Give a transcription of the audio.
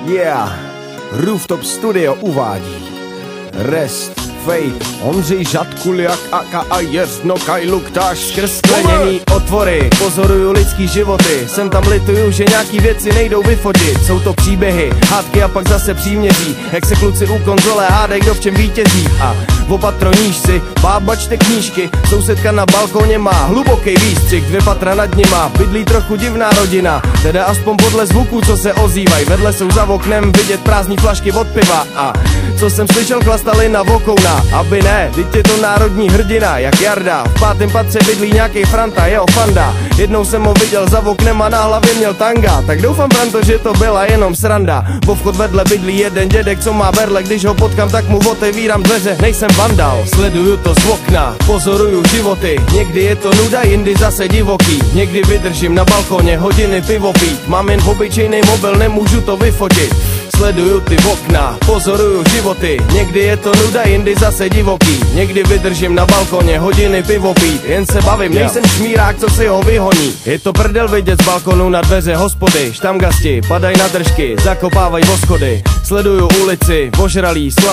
Yeah, Rooftop Studio uvádí Rest, Fate, Ondřej Žadkuliak a Jesno Kajluktáš skrz skleněný otvory. Pozoruju lidský životy, sem tam lituju, že nějaký věci nejdou vyfotit. Jsou to příběhy, hádky a pak zase příměří, jak se kluci u konzole hádají, kdo v čem vítězí. A opatro níž si, bába čte knížky, sousedka na balkoně má hluboký výstřih, 2 patra nad nima, bydlí trochu divná rodina, teda aspoň podle zvuků, co se ozývají. Vedle jsou za oknem vidět prázdní flašky od piva a co jsem slyšel, chlastali na vokouna. Aby ne, teď je to národní hrdina, jak Jarda. V 5. patře bydlí nějaký Franta, jeho fanda. Jednou jsem ho viděl za oknem a na hlavě měl tanga. Tak doufám, Franto, že to byla jenom sranda. Vo vchod vedle bydlí jeden dědek, co má berle. Když ho potkám, tak mu otevírám dveře, nejsem vandal. Sleduju to z okna, pozoruju životy. Někdy je to nuda, jindy zase divoký. Někdy vydržím na balkoně hodiny pivo pít. Mám jen obyčejný mobil, nemůžu to vyfotit. Sleduju ty okna, pozoruju životy. Někdy je to nuda, jindy zase divoký. Někdy vydržím na balkoně hodiny pivo pít. Jen se bavím, nejsem šmírák, co si ho vyhoní. Je to prdel vidět z balkonu na dveře hospody. Štamgasti, padaj na držky, zakopávaj voschody. Sleduju ulici, ožralý, slav